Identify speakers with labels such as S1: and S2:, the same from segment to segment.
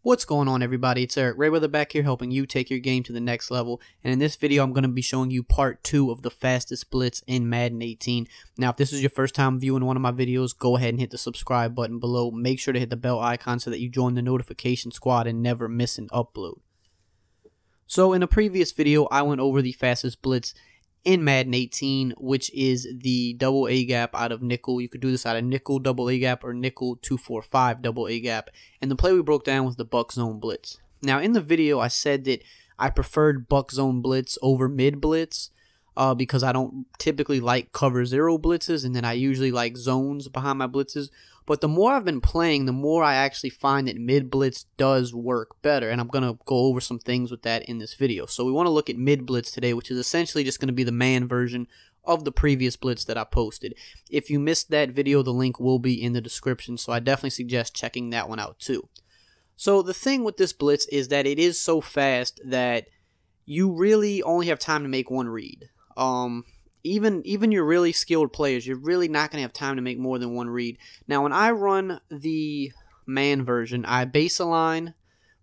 S1: What's going on, everybody? It's EricRayweather back here helping you take your game to the next level. And in this video, I'm going to be showing you part 2 of the fastest blitz in Madden 18. Now, if this is your first time viewing one of my videos, go ahead and hit the subscribe button below. Make sure to hit the bell icon so that you join the notification squad and never miss an upload. So in a previous video, I went over the fastest blitz in Madden 18, which is the double A gap out of nickel. You could do this out of nickel double A gap or nickel 245 double A gap. And the play we broke down was the buck zone blitz. Now in the video I said that I preferred buck zone blitz over mid blitz because I don't typically like cover zero blitzes, and then I usually like zones behind my blitzes. But the more I've been playing, the more I actually find that mid blitz does work better, and I'm going to go over some things with that in this video. So we want to look at mid blitz today, which is essentially just going to be the man version of the previous blitz that I posted. If you missed that video, the link will be in the description, so I definitely suggest checking that one out too. So the thing with this blitz is that it is so fast that you really only have time to make one read. Even your really skilled players, you're really not going to have time to make more than one read. Now, when I run the man version, I base align,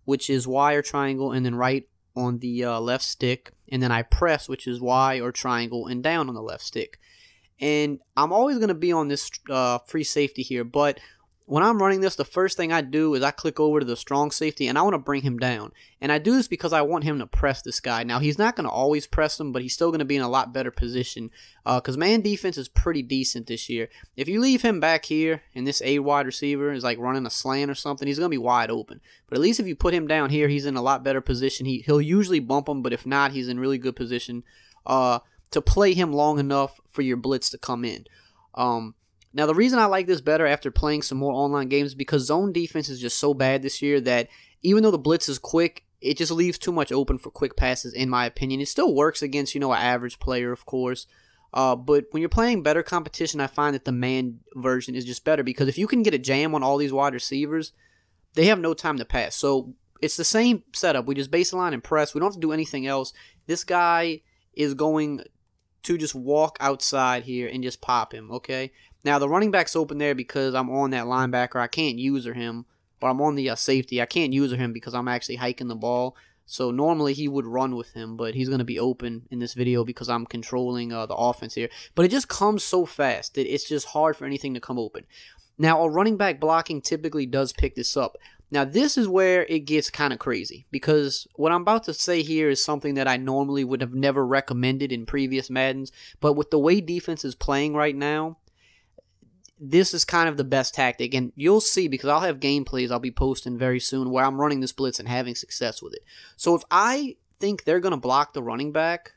S1: which is Y or triangle, and then right on the left stick, and then I press, which is Y or triangle, and down on the left stick. And I'm always going to be on this free safety here, but when I'm running this, the first thing I do is I click over to the strong safety, and I want to bring him down. And I do this because I want him to press this guy. Now, he's not going to always press him, but he's still going to be in a lot better position because man defense is pretty decent this year. If you leave him back here, and this A wide receiver is like running a slant or something, he's going to be wide open. But at least if you put him down here, he's in a lot better position. He'll usually bump him, but if not, he's in really good position to play him long enough for your blitz to come in. Now, the reason I like this better after playing some more online games is because zone defense is just so bad this year that even though the blitz is quick, it just leaves too much open for quick passes, in my opinion. It still works against, an average player, of course. But when you're playing better competition, I find that the man version is just better because if you can get a jam on all these wide receivers, they have no time to pass. So it's the same setup. We just baseline and press. We don't have to do anything else. This guy is going to just walk outside here and just pop him, okay? Now, the running back's open there because I'm on that linebacker. I can't user him, or I'm on the safety. I can't user him because I'm actually hiking the ball. So normally he would run with him, but he's going to be open in this video because I'm controlling the offense here. But it just comes so fast that it's just hard for anything to come open. Now, a running back blocking typically does pick this up. Now, this is where it gets kind of crazy because what I'm about to say here is something that I normally would have never recommended in previous Maddens. But with the way defense is playing right now, this is kind of the best tactic, and you'll see because I'll have gameplays I'll be posting very soon where I'm running this blitz and having success with it. So if I think they're going to block the running back,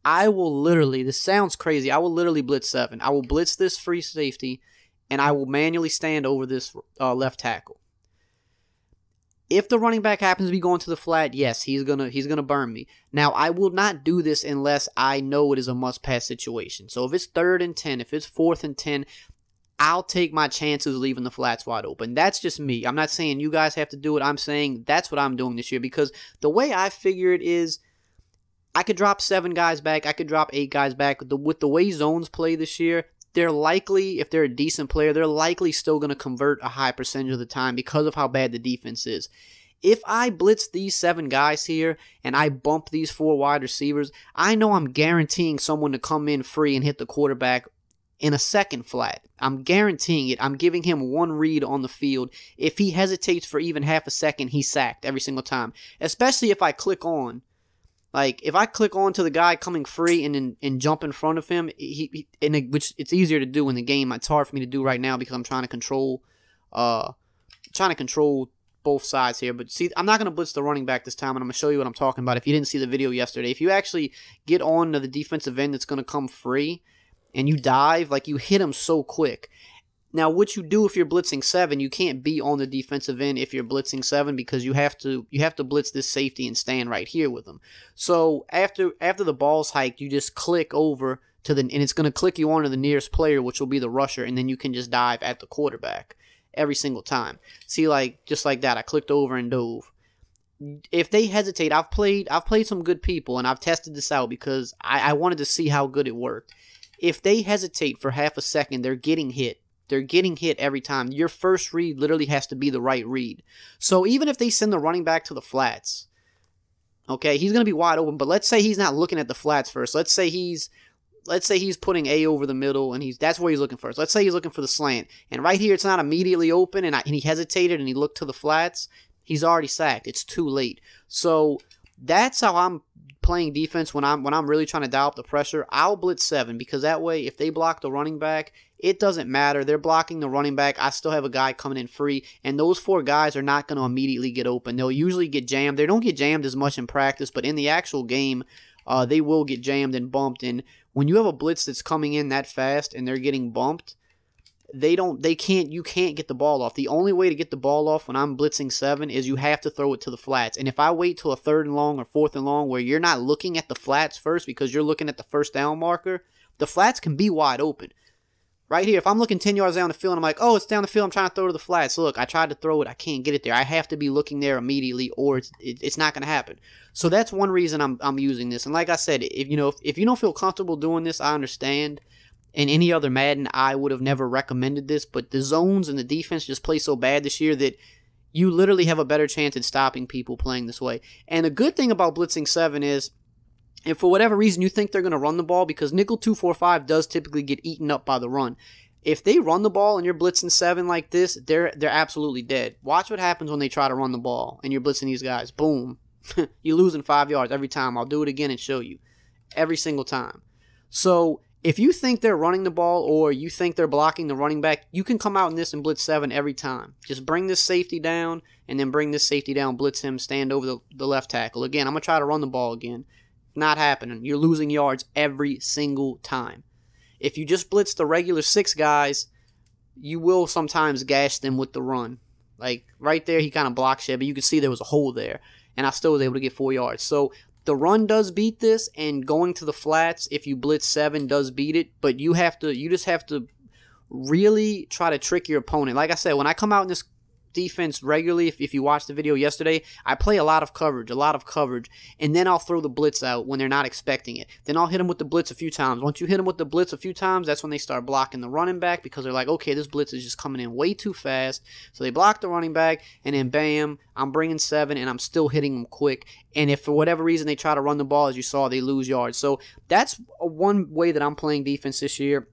S1: I will literally, this sounds crazy, I will literally blitz 7. I will blitz this free safety, and I will manually stand over this left tackle. If the running back happens to be going to the flat, yes, he's gonna burn me. Now, I will not do this unless I know it is a must-pass situation. So if it's 3rd and 10, if it's 4th and 10, I'll take my chances leaving the flats wide open. That's just me. I'm not saying you guys have to do it. I'm saying that's what I'm doing this year because the way I figure it is I could drop 7 guys back. I could drop 8 guys back. With the way zones play this year, they're likely, if they're a decent player, they're likely still going to convert a high percentage of the time because of how bad the defense is. If I blitz these 7 guys here and I bump these 4 wide receivers, I know I'm guaranteeing someone to come in free and hit the quarterback in a second flat. I'm guaranteeing it. I'm giving him one read on the field. If he hesitates for even half a second, he's sacked every single time. Especially if I click on. Like, if I click on to the guy coming free and jump in front of him, which it's easier to do in the game. It's hard for me to do right now because I'm trying to control both sides here. But see, I'm not going to blitz the running back this time, and I'm going to show you what I'm talking about if you didn't see the video yesterday. If you actually get on to the defensive end that's going to come free, and you dive, like you hit him so quick. Now, what you do if you're blitzing 7, you can't be on the defensive end if you're blitzing 7 because you have to blitz this safety and stand right here with them. So after the ball's hiked, you just click over to and it's going to click you onto the nearest player, which will be the rusher, and then you can just dive at the quarterback every single time. See, like just like that, I clicked over and dove. If they hesitate, I've played some good people, and I've tested this out because I wanted to see how good it worked. If they hesitate for half a second, they're getting hit. they're getting hit every time. Your first read literally has to be the right read. So even if they send the running back to the flats, okay, he's going to be wide open, but let's say he's not looking at the flats first. Let's say he's putting A over the middle, and that's where he's looking first. Let's say he's looking for the slant, and right here it's not immediately open, and he hesitated and he looked to the flats. He's already sacked. It's too late. So that's how I'm playing defense when I'm really trying to dial up the pressure. I'll blitz 7 because that way if they block the running back, it doesn't matter. They're blocking the running back. I still have a guy coming in free, and those 4 guys are not going to immediately get open. They'll usually get jammed. They don't get jammed as much in practice, but in the actual game, they will get jammed and bumped. And when you have a blitz that's coming in that fast and they're getting bumped, you can't get the ball off. The only way to get the ball off when I'm blitzing 7 is you have to throw it to the flats. And if I wait till a 3rd and long or 4th and long where you're not looking at the flats first because you're looking at the first down marker, the flats can be wide open. Right here, if I'm looking 10 yards down the field and I'm like, oh, it's down the field, I'm trying to throw to the flats. Look, I tried to throw it, I can't get it there. I have to be looking there immediately or it's not going to happen. So that's one reason I'm using this. And like I said, if you don't feel comfortable doing this, I understand. In any other Madden, I would have never recommended this, but the zones and the defense just play so bad this year that you literally have a better chance at stopping people playing this way. And the good thing about blitzing 7 is, if for whatever reason you think they're going to run the ball, because nickel 2-4-5 does typically get eaten up by the run. If they run the ball and you're blitzing 7 like this, they're absolutely dead. Watch what happens when they try to run the ball and you're blitzing these guys. Boom. You're losing 5 yards every time. I'll do it again and show you. Every single time. So if you think they're running the ball or you think they're blocking the running back, you can come out in this and blitz 7 every time. Just bring this safety down and then bring this safety down, blitz him, stand over the left tackle. Again, I'm going to try to run the ball again. Not happening. You're losing yards every single time. If you just blitz the regular 6 guys, you will sometimes gash them with the run. Like right there, he kind of blocked shit, but you can see there was a hole there. And I still was able to get 4 yards. So the run does beat this, and going to the flats, if you blitz 7, does beat it. But you just have to really try to trick your opponent. Like I said, when I come out in this defense regularly, if you watched the video yesterday, I play a lot of coverage, and then I'll throw the blitz out when they're not expecting it. Then I'll hit them with the blitz a few times. Once you hit them with the blitz a few times, that's when they start blocking the running back because they're like, okay, this blitz is just coming in way too fast. So they block the running back, and then bam, I'm bringing 7, and I'm still hitting them quick. And if for whatever reason they try to run the ball, as you saw, they lose yards. So that's one way that I'm playing defense this year.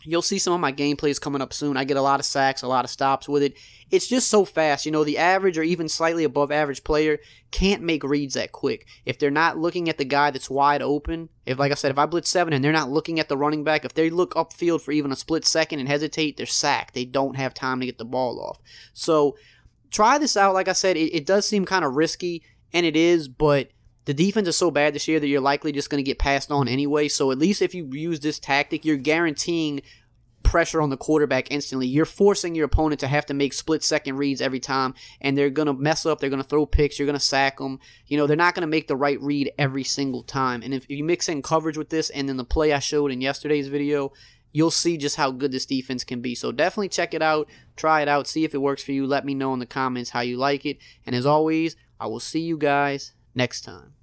S1: You'll see some of my gameplays coming up soon. I get a lot of sacks, a lot of stops with it. It's just so fast. The average or even slightly above average player can't make reads that quick. If they're not looking at the guy that's wide open, like I said, if I blitz 7 and they're not looking at the running back, if they look upfield for even a split second and hesitate, they're sacked. They don't have time to get the ball off. So try this out. Like I said, it does seem kind of risky, and it is, but the defense is so bad this year that you're likely just going to get passed on anyway. So at least if you use this tactic, you're guaranteeing pressure on the quarterback instantly. You're forcing your opponent to have to make split-second reads every time, and they're going to mess up. They're going to throw picks. You're going to sack them. They're not going to make the right read every single time. And if you mix in coverage with this and then the play I showed in yesterday's video, you'll see just how good this defense can be. So definitely check it out. Try it out. See if it works for you. Let me know in the comments how you like it. And as always, I will see you guys next time.